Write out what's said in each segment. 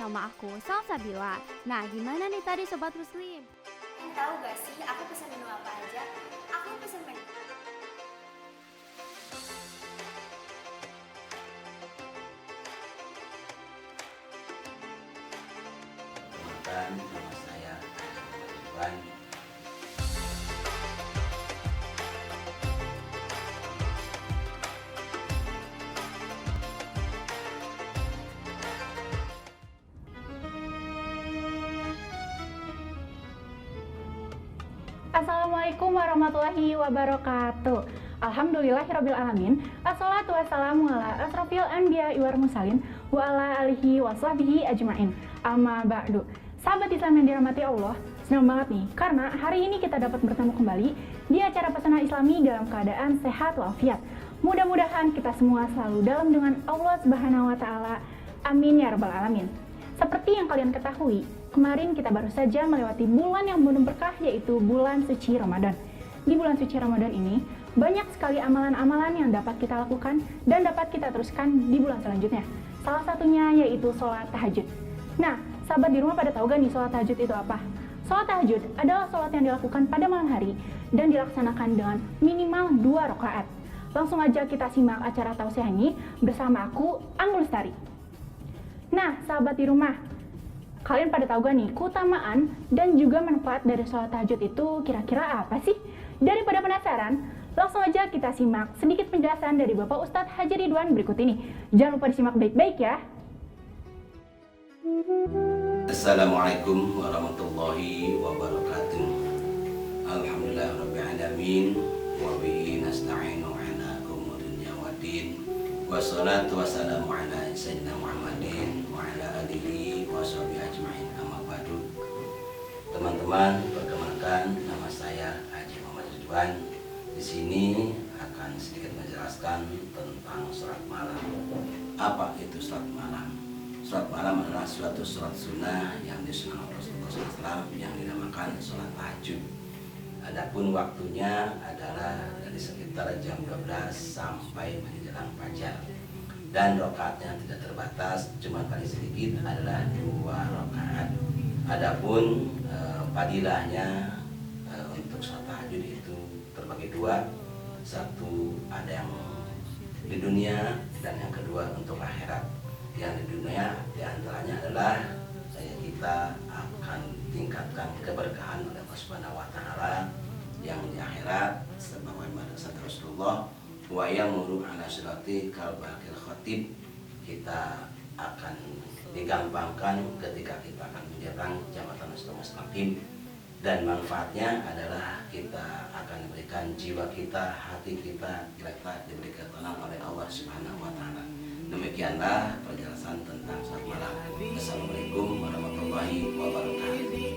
nama aku Salsabila. Nah, gimana nih tadi Sobat Muslim? Tahu gak sih aku pesan menu apa aja? Aku pesan menu. Perkenalkan, nama saya Ridwan. Assalamualaikum warahmatullahi wabarakatuh. Alhamdulillahirrabbilalamin. Assalatu wassalamu ala asrofil anbiya wal mursalin wa ala alihi wa sahbihi ajma'in. Amma ba'du. Sahabat Islam yang dirahmati Allah, senang banget nih karena hari ini kita dapat bertemu kembali di acara Pesona Islami dalam keadaan sehat walafiat. Mudah-mudahan kita semua selalu dalam dengan Allah Subhanahu wa taala. Amin ya rabbal alamin. Seperti yang kalian ketahui, kemarin kita baru saja melewati bulan yang penuh berkah, yaitu bulan suci Ramadan. Di bulan suci Ramadan ini, banyak sekali amalan-amalan yang dapat kita lakukan dan dapat kita teruskan di bulan selanjutnya. Salah satunya yaitu sholat tahajud. Nah, sahabat di rumah pada tahu gak nih sholat tahajud itu apa? Sholat tahajud adalah sholat yang dilakukan pada malam hari dan dilaksanakan dengan minimal 2 rakaat. Langsung aja kita simak acara tausiah ini bersama aku, Anggul Lestari. Nah, sahabat di rumah, kalian pada tahu gak nih keutamaan dan juga manfaat dari sholat tahajud itu kira-kira apa sih? Daripada penasaran, langsung aja kita simak sedikit penjelasan dari Bapak Ustadz Haji Ridwan berikut ini. Jangan lupa disimak baik-baik ya. Assalamualaikum warahmatullahi wabarakatuh. Alhamdulillah rabbil alamin wa bihi nasta'inu ala umuri dunya waddin. Wassalatu wassalamu ala sayyidina Muhammadin wa ala alihi wa sahbihi ajma'in. Amma ba'du. Teman-teman, perkenalkan, nama saya Haji Muhammad Ridwan. Di sini akan sedikit menjelaskan tentang sholat malam. Apa itu sholat malam? Sholat malam adalah suatu sholat sunnah yang disunahkan Rasulullah SAW yang dinamakan sholat tahajud. Adapun waktunya adalah dari sekitar jam 12 sampai menjelang fajar. Dan rakaatnya tidak terbatas, cuma paling sedikit adalah 2 rakaat. Adapun fadilahnya untuk sholat tahajud itu terbagi 2. Satu ada yang di dunia dan yang kedua untuk akhirat. Yang di dunia diantaranya adalah kita akan tingkatkan keberkahan oleh Allah Subhanahu wa taala. Yang di akhirat sebagaimana sabda Rasulullah, wa yamuru ala sirati kalbakil khatib, kita akan digampangkan ketika kita akan menyerang jabatan mustaqim. Dan manfaatnya adalah kita akan diberikan jiwa kita, hati kita diberi ketenangan oleh Allah Subhanahu wa taala. Demikianlah penjelasan tentang sholat malam. Assalamualaikum warahmatullahi wabarakatuh.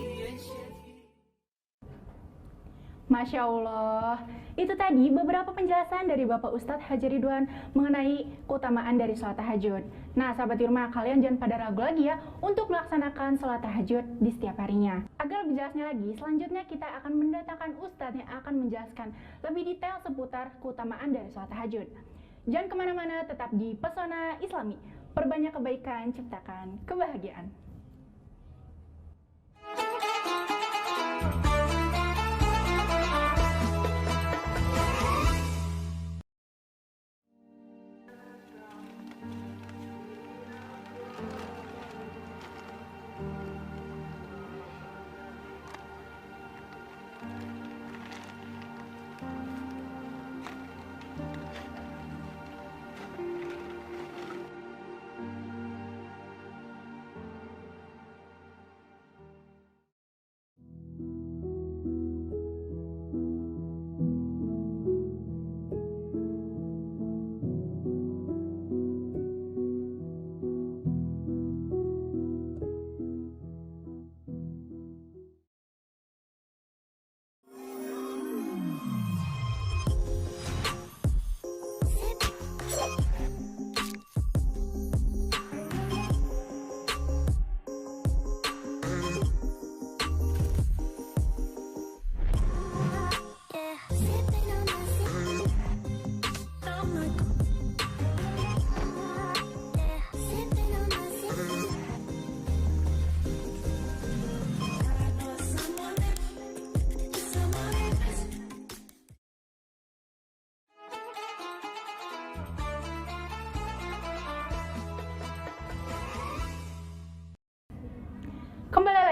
Masya Allah, itu tadi beberapa penjelasan dari Bapak Ustadz Haji Ridwan mengenai keutamaan dari sholat tahajud. Nah, sahabat di rumah, kalian jangan pada ragu lagi ya untuk melaksanakan sholat tahajud di setiap harinya. Agar lebih jelasnya lagi, selanjutnya kita akan mendatangkan Ustadz yang akan menjelaskan lebih detail seputar keutamaan dari sholat tahajud. Jangan kemana-mana, tetap di Pesona Islami. Perbanyak kebaikan, ciptakan kebahagiaan.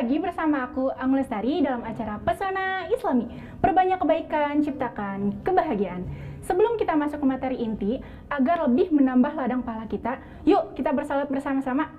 lagi bersama aku, Anggun Lestari, dalam acara Pesona Islami. Perbanyak kebaikan, ciptakan kebahagiaan. Sebelum kita masuk ke materi inti, agar lebih menambah ladang pahala kita, yuk kita bersalawat bersama-sama.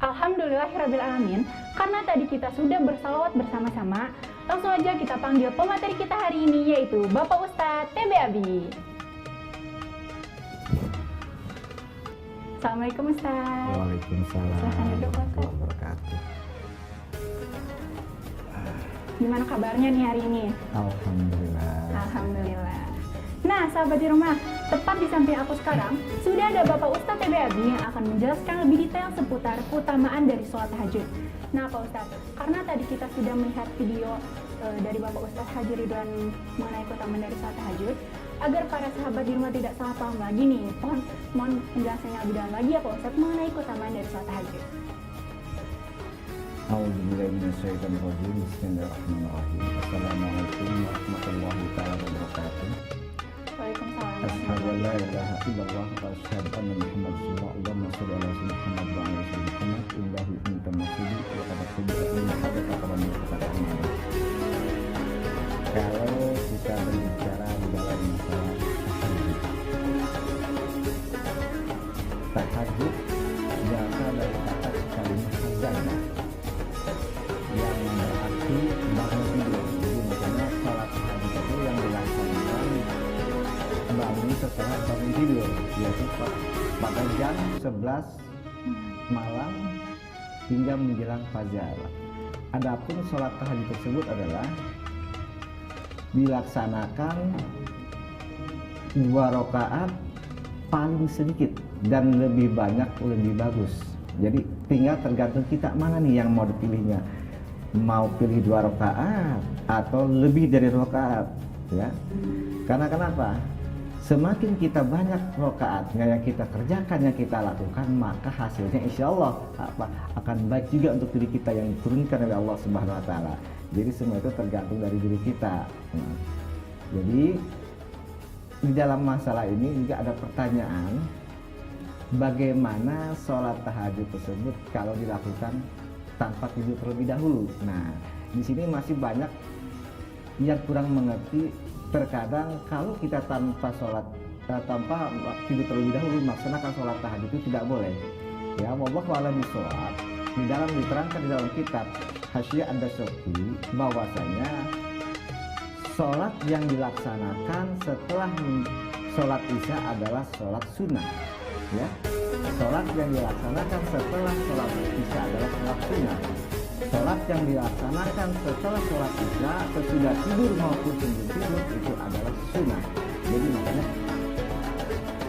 Alhamdulillahirrabbilalamin, karena tadi kita sudah bersalawat bersama-sama, langsung aja kita panggil pemateri kita hari ini, yaitu Bapak Ustadz TB Abi. Assalamualaikum Ustadz. Waalaikumsalam Silahkan duduk, Ustadz. warahmatullahi wabarakatuh. Gimana kabarnya nih hari ini? Alhamdulillah. Alhamdulillah. Nah, sahabat di rumah, tepat di samping aku sekarang, sudah ada Bapak Ustadz TB Abi yang akan menjelaskan lebih detail seputar keutamaan dari sholat tahajud. Nah, Pak Ustadz, karena tadi kita sudah melihat video dari Bapak Ustadz Haji Ridwan mengenai keutamaan dari sholat tahajud, agar para sahabat di rumah tidak salah paham lagi nih, mohon penjelasannya lebih dalam lagi ya Pak Ustadz mengenai keutamaan dari sholat tahajud. A'udzubillahi minasyaitonir rajim. Bismillahirrahmanirrahim. Assalamualaikum warahmatullahi wabarakatuh. Waalaikumsalam. Asyhadu an la ilaha illallah wa asyhadu anna Muhammadar rasulullah. Allahumma shalli ala sayyidina Muhammad wa ala ali Muhammad. Innahu minta masjid wa qad qadara min hadza qalam al-qur'an. Kalau kita berbicara di dalam masalah tahajud berasal dari kata kalimat hajjana yang berarti bangun tidur. Jadi makanya sholat tahajud itu yang dilaksanakan bangun setelah bangun tidur, yaitu pada jam 11 malam hingga menjelang fajar. Adapun sholat tahajud tersebut adalah dilaksanakan 2 rakaat paling sedikit dan lebih banyak lebih bagus. Jadi tinggal tergantung kita mana nih yang mau dipilihnya, mau pilih 2 rakaat atau lebih dari 2 rakaat, ya. Karena kenapa? Semakin kita banyak rakaatnya yang kita kerjakan, yang kita lakukan, maka hasilnya insya Allah akan baik juga untuk diri kita yang diturunkan oleh Allah Subhanahu Wa Taala. Jadi semua itu tergantung dari diri kita. Jadi di dalam masalah ini juga ada pertanyaan, bagaimana sholat tahajud tersebut kalau dilakukan tanpa tidur terlebih dahulu. Nah, di sini masih banyak yang kurang mengerti. Terkadang kalau kita tanpa tidur terlebih dahulu melaksanakan sholat tahajud itu tidak boleh. Ya, wallahu a'lam bishawab. Di dalam diterangkan di dalam kitab Hasyiah Ad-Dasuki bahwasanya sholat yang dilaksanakan setelah sholat isya adalah sholat sunnah. Ya, sholat yang dilaksanakan setelah sholat isya adalah sholat sunnah. Sholat yang dilaksanakan setelah sholat isya sesudah tidur maupun sebelum tidur itu adalah sunnah. Jadi makanya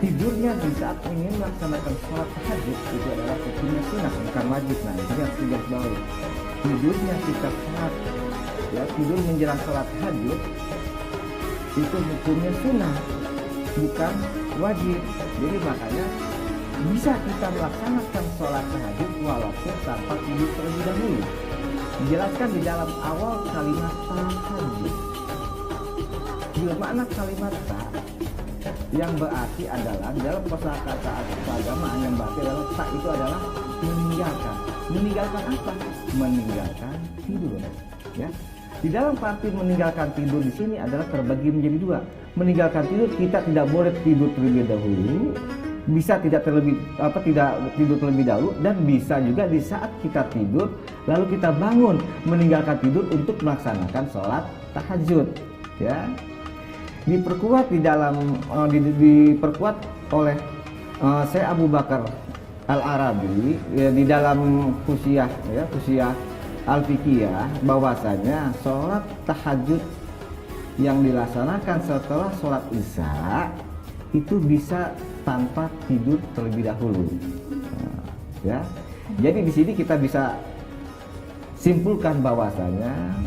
tidurnya di saat ingin melaksanakan sholat tahajud itu adalah hukumnya sunnah, bukan wajib. Nah, itu yang sudah baru. Tidurnya kita sholat, ya, tidur menjelang sholat tahajud itu hukumnya sunnah, bukan wajib. Jadi makanya bisa kita melaksanakan sholat tahajud walaupun tanpa tidur terlebih dahulu. Dijelaskan di dalam awal kalimat tahajud. Bila makna kalimat ta yang berarti adalah di dalam kosakata keagamaan yang berarti adalah ta itu adalah meninggalkan. Meninggalkan apa? Meninggalkan tidur. Ya. Di dalam arti meninggalkan tidur di sini adalah terbagi menjadi 2. Meninggalkan tidur, kita tidak boleh tidur terlebih dahulu, bisa tidak tidur terlebih dahulu, dan bisa juga di saat kita tidur lalu kita bangun meninggalkan tidur untuk melaksanakan sholat tahajud. Ya, diperkuat di dalam diperkuat oleh Syekh Abu Bakar Al-Arabi ya, di dalam Fusyah Al-Fiqhiyah bahwasanya sholat tahajud yang dilaksanakan setelah sholat Isya itu bisa tanpa tidur terlebih dahulu. Nah, ya. Jadi di sini kita bisa simpulkan bahwasanya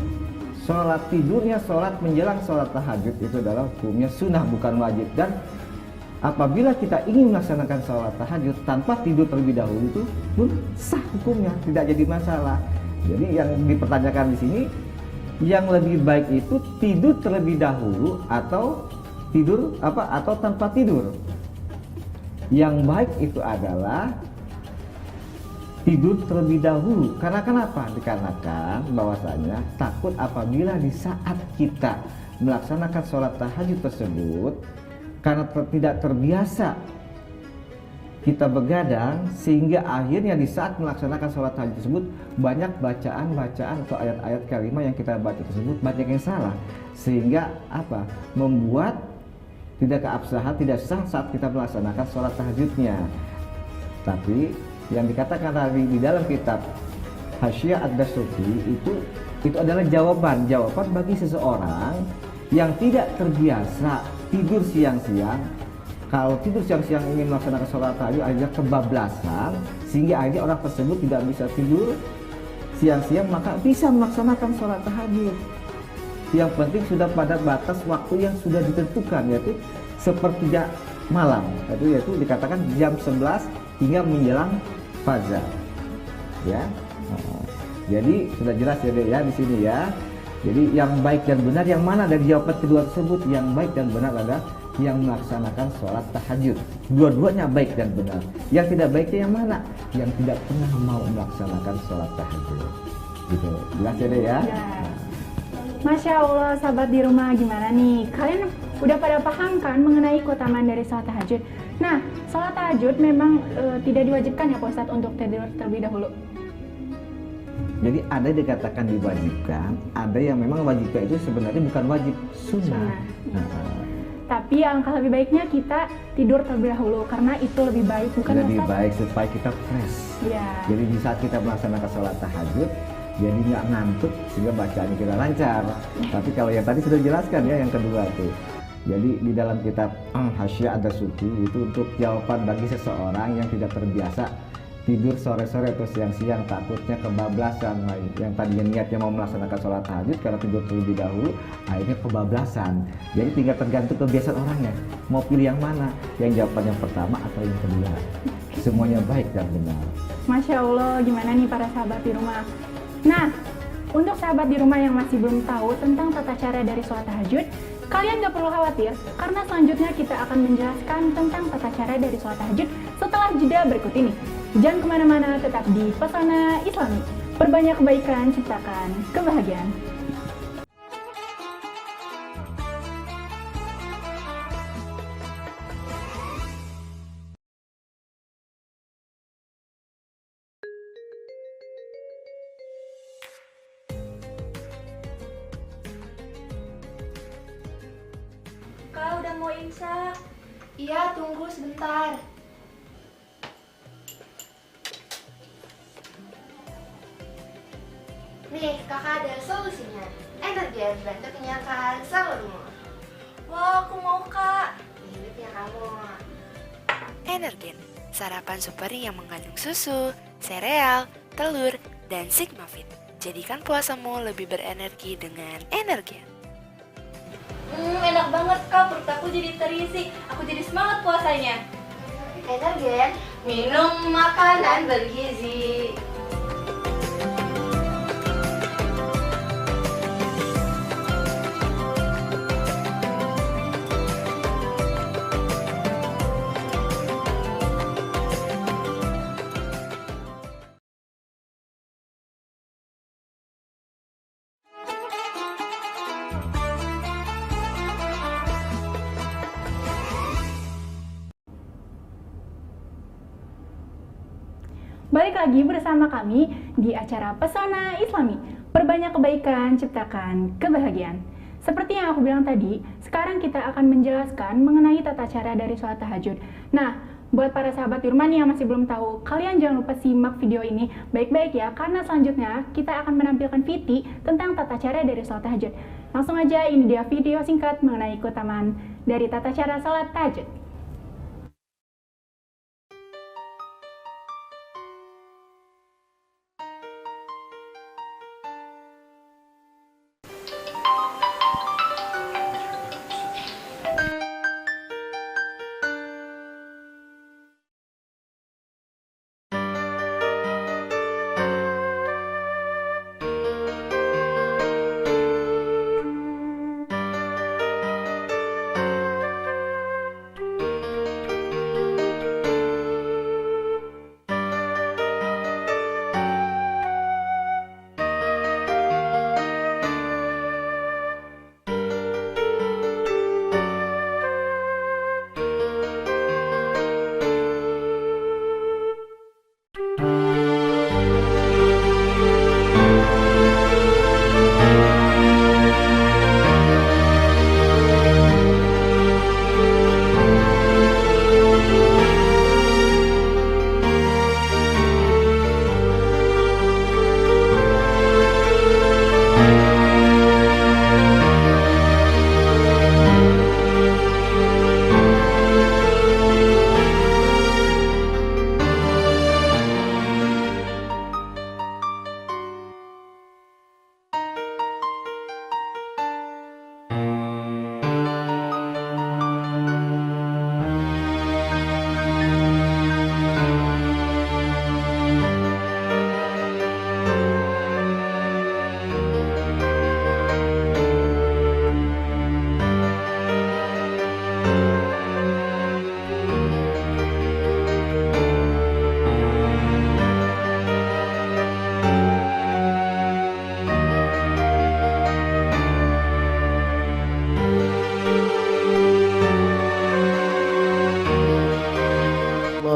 sholat tidurnya, sholat menjelang sholat tahajud itu adalah hukumnya sunnah bukan wajib, dan apabila kita ingin melaksanakan sholat tahajud tanpa tidur terlebih dahulu itu pun sah hukumnya, tidak jadi masalah. Jadi yang dipertanyakan di sini, yang lebih baik itu tidur terlebih dahulu atau tidur atau tanpa tidur. Yang baik itu adalah tidur terlebih dahulu. Karena kenapa? Dikarenakan bahwasanya takut apabila di saat kita melaksanakan sholat tahajud tersebut, karena tidak terbiasa kita begadang, sehingga akhirnya di saat melaksanakan sholat tahajud tersebut banyak bacaan-bacaan atau ayat-ayat kalimah yang kita baca tersebut banyak yang salah, sehingga membuat tidak keabsahan, tidak sah saat kita melaksanakan sholat tahajudnya. Tapi yang dikatakan tadi di dalam kitab Hasyiah Ad-Dasuki itu adalah jawaban bagi seseorang yang tidak terbiasa tidur siang-siang. Kalau tidur siang-siang ingin melaksanakan sholat tahajud akhirnya kebablasan, sehingga akhirnya orang tersebut tidak bisa tidur siang-siang, maka bisa melaksanakan sholat tahajud. Yang penting sudah pada batas waktu yang sudah ditentukan, yaitu sepertiga malam, yaitu dikatakan jam 11 hingga menjelang fajar. Ya. Jadi sudah jelas ya di sini ya. Jadi yang baik dan benar yang mana dari jawaban kedua tersebut? Yang baik dan benar adalah yang melaksanakan sholat tahajud. Dua-duanya baik dan benar. Yang tidak baiknya yang mana? Yang tidak pernah mau melaksanakan sholat tahajud. Gitu. Jelas ya deh ya. Masya Allah, sahabat di rumah, gimana nih? Kalian udah pada paham kan mengenai keutamaan dari sholat tahajud? Nah, sholat tahajud memang tidak diwajibkan ya Pak Ustadz untuk tidur terlebih dahulu. Jadi ada yang dikatakan diwajibkan, ada yang memang wajibnya itu sebenarnya bukan wajib, sunnah. Tapi alangkah lebih baiknya kita tidur terlebih dahulu karena itu lebih baik, bukan lebih baik supaya kita fresh. Ya. Jadi di saat kita melaksanakan sholat tahajud, jadi nggak ngantuk sehingga bacaannya kita lancar. Tapi kalau yang tadi sudah jelaskan ya yang kedua tuh. Jadi di dalam kitab Hasyiah Ad-Dasuki itu untuk jawaban bagi seseorang yang tidak terbiasa tidur sore-sore atau siang-siang, takutnya kebablasan, yang tadinya niatnya mau melaksanakan sholat tahajud karena tidur terlebih dahulu akhirnya kebablasan. Jadi tinggal tergantung kebiasaan orangnya mau pilih yang mana, yang jawaban yang pertama atau yang kedua. Semuanya baik dan benar. Masya Allah, gimana nih para sahabat di rumah? Nah, untuk sahabat di rumah yang masih belum tahu tentang tata cara dari sholat tahajud, kalian gak perlu khawatir karena selanjutnya kita akan menjelaskan tentang tata cara dari sholat tahajud setelah jeda berikut ini. Jangan kemana-mana, tetap di Pesona Islami. Perbanyak kebaikan, ciptakan kebahagiaan. Kak, udah mau imsak? Iya, tunggu sebentar. Nih, kakak ada solusinya. Energen bantu kenyangkan seluruhmu. Wah, aku mau kak. Ini punya kamu. Energen, sarapan super yang mengandung susu, sereal, telur, dan Sigmafit. Jadikan puasamu lebih berenergi dengan Energen. Enak banget kak, perut aku jadi terisi. Aku jadi semangat puasanya. Energen, minum makanan bergizi. Balik lagi bersama kami di acara Pesona Islami. Perbanyak kebaikan, ciptakan kebahagiaan. Seperti yang aku bilang tadi, sekarang kita akan menjelaskan mengenai tata cara dari sholat tahajud. Nah, Buat para sahabat di rumah nih yang masih belum tahu, kalian jangan lupa simak video ini baik-baik ya, karena selanjutnya kita akan menampilkan VT tentang tata cara dari sholat tahajud. Langsung aja, ini dia video singkat mengenai keutamaan dari tata cara sholat tahajud.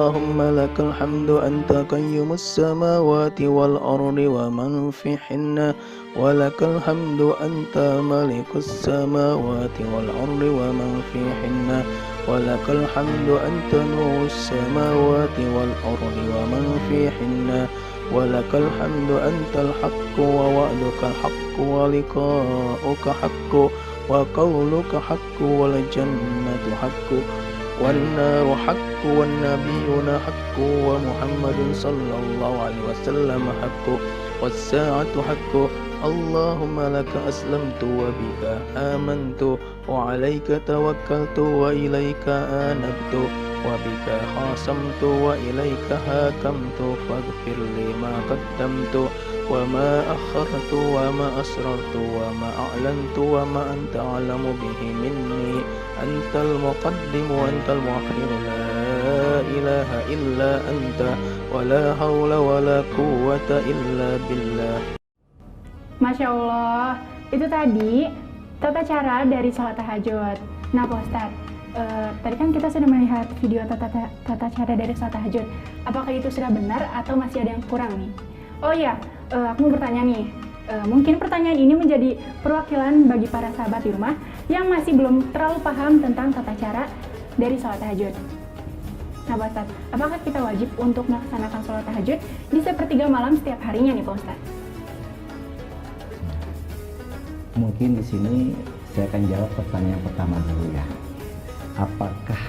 اللهم لك الحمد أنت قيوم السماوات والأرض ومن فيهن ولك الحمد أنت ملك السماوات والأرض ومن فيهن ولك الحمد أنت نور السماوات والأرض ومن فيهن ولك الحمد أنت الحق ووعدك الحق ولقاؤك حق وقولك حق والجنة حق والنار حق والنبيون حق ومحمد صلى الله عليه وسلم حق والساعة حق اللهم لك أسلمت وبك آمنت وعليك توكلت وإليك آنبت وبك خاصمت وإليك هاكمت فاغفر لي ما قدمت وما أخرت وما أسررت وما أعلنت وما أنت أعلم به مني أنت المقدم وأنت المؤخر لا إله إلا أنت ولا حول ولا قوة إلا بالله. Masya Allah, itu tadi tata cara dari sholat tahajud. Nah Pak Ustadz, tadi kan kita sudah melihat video tata cara dari sholat tahajud. Apakah itu sudah benar atau masih ada yang kurang nih? Oh iya, aku mau bertanya nih. Mungkin pertanyaan ini menjadi perwakilan bagi para sahabat di rumah yang masih belum terlalu paham tentang tata cara dari sholat tahajud. Nah Pak Ustadz, apakah kita wajib untuk melaksanakan sholat tahajud di sepertiga malam setiap harinya nih Pak Ustadz? Mungkin di sini saya akan jawab pertanyaan pertama dulu ya. Apakah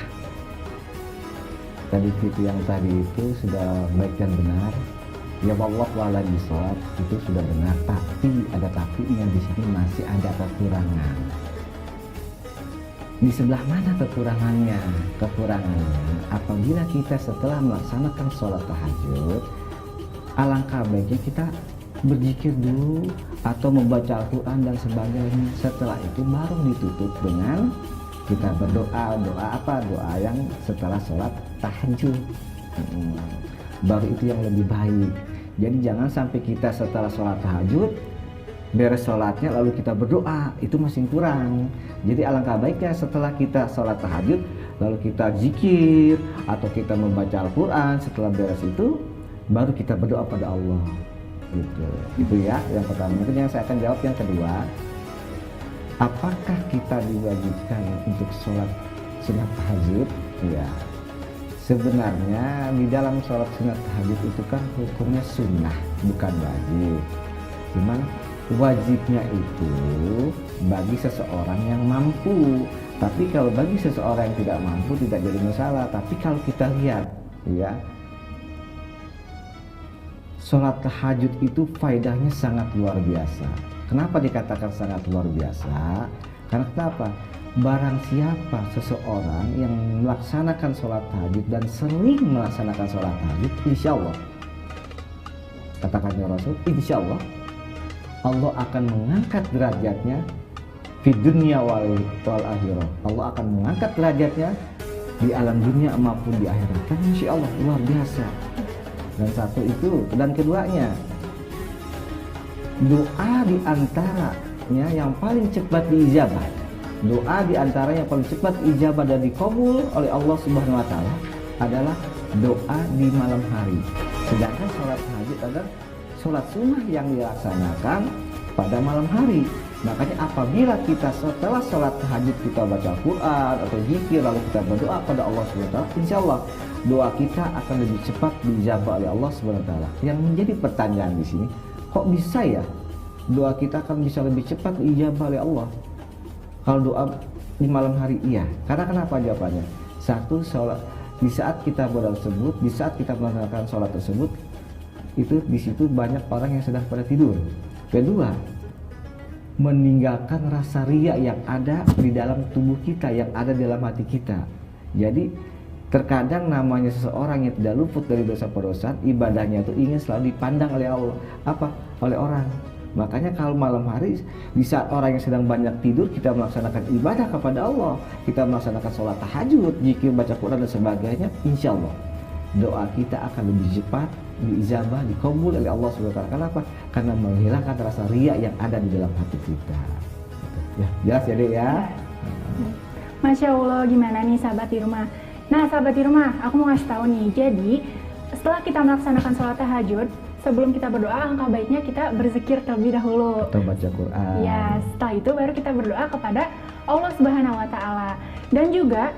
tadi video yang tadi itu sudah baik dan benar? Ya wallahu a'lam bishawab, itu sudah benar, tapi ada tapinya, di sini masih ada kekurangan. Di sebelah mana kekurangannya? Kekurangannya apabila kita setelah melaksanakan sholat tahajud, alangkah baiknya kita berzikir dulu atau membaca Al-Quran dan sebagainya. Setelah itu baru ditutup dengan kita berdoa. Doa apa? Doa yang setelah sholat tahajud. Baru itu yang lebih baik. Jadi jangan sampai kita setelah sholat tahajud, beres sholatnya lalu kita berdoa, itu masih kurang. Jadi alangkah baiknya setelah kita sholat tahajud lalu kita zikir atau kita membaca Al-Quran. Setelah beres itu baru kita berdoa pada Allah. Itu ya yang pertama. Mungkin yang saya akan jawab yang kedua, apakah kita diwajibkan untuk sholat sunat tahajud? Ya, Sebenarnya di dalam sholat sunat tahajud itu kan hukumnya sunnah, bukan wajib. Cuman wajibnya itu bagi seseorang yang mampu. Tapi kalau bagi seseorang yang tidak mampu tidak jadi masalah. Tapi kalau kita lihat, ya, sholat tahajud itu faedahnya sangat luar biasa. Kenapa dikatakan sangat luar biasa? Karena kenapa? Barang siapa seseorang yang melaksanakan sholat tahajud dan sering melaksanakan sholat tahajud, insya Allah, katakan ya Rasul, insya Allah Allah akan mengangkat derajatnya di dunia wal akhirah. Allah akan mengangkat derajatnya di alam dunia maupun di akhirat. Kan insya Allah luar biasa. Dan satu itu, dan keduanya, doa di antaranya yang paling cepat diijabah. Doa di antaranya yang paling cepat ijabah dan dikabul oleh Allah Subhanahu wa taala adalah doa di malam hari. Sedangkan sholat tahajud adalah sholat sunnah yang dilaksanakan pada malam hari. Makanya apabila kita setelah sholat tahajud kita baca Quran atau zikir lalu kita berdoa pada Allah Subhanahu wa taala, insya Allah doa kita akan lebih cepat dijabah oleh Allah Subhanahu wa taala. Yang menjadi pertanyaan di sini, kok bisa ya doa kita akan bisa lebih cepat dijabah oleh Allah? Kalau doa di malam hari iya. Karena kenapa jawabannya? Satu, sholat di saat kita berdoa tersebut, di saat kita melaksanakan sholat tersebut, itu di situ banyak orang yang sedang pada tidur. Kedua, meninggalkan rasa riya yang ada di dalam tubuh kita, yang ada di dalam hati kita. Jadi terkadang namanya seseorang yang tidak luput dari dosa-dosa, ibadahnya itu ingin selalu dipandang oleh Allah, oleh orang. Makanya kalau malam hari di saat orang yang sedang banyak tidur, kita melaksanakan ibadah kepada Allah, kita melaksanakan sholat tahajud, zikir, baca Quran dan sebagainya, insya Allah doa kita akan lebih cepat diijabah, dikabul oleh Allah Subhanahu wa taala. Kenapa? Karena menghilangkan rasa riya yang ada di dalam hati kita. Ya, jelas ya Dek ya. Masya Allah, gimana nih sahabat di rumah? Nah sahabat di rumah, aku mau ngasih tahu nih. Jadi setelah kita melaksanakan sholat tahajud, sebelum kita berdoa, alangkah baiknya kita berzikir terlebih dahulu. Atau baca Quran. Ya, setelah itu baru kita berdoa kepada Allah Subhanahu wa taala. Dan juga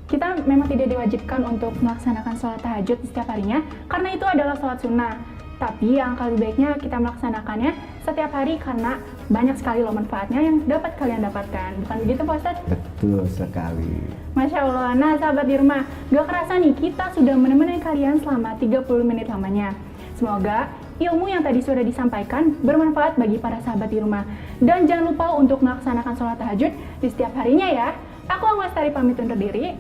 kita memang tidak diwajibkan untuk melaksanakan sholat tahajud setiap harinya karena itu adalah sholat sunnah. Tapi yang lebih baiknya kita melaksanakannya setiap hari karena banyak sekali loh manfaatnya yang dapat kalian dapatkan. Bukan begitu Pak Ustadz? Betul sekali. Masya Allah. Nah sahabat di rumah, gak kerasa nih kita sudah menemani kalian selama 30 menit lamanya. Semoga ilmu yang tadi sudah disampaikan bermanfaat bagi para sahabat di rumah. Dan jangan lupa untuk melaksanakan sholat tahajud di setiap harinya ya. Aku Angwastari pamit undur diri.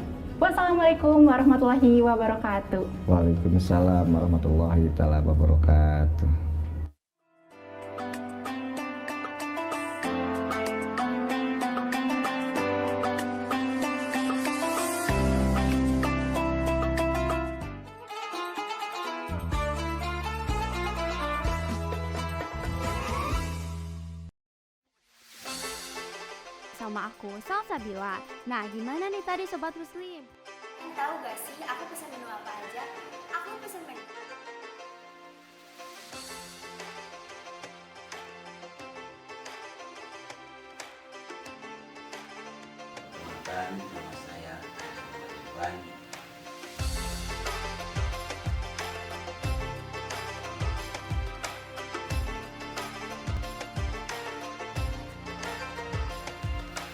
Wassalamualaikum warahmatullahi wabarakatuh. Waalaikumsalam warahmatullahi taala wabarakatuh. Sama aku, Salsabila. Nah, gimana nih tadi Sobat Muslim? Tahu gak sih aku pesan menu apa aja? Aku pesan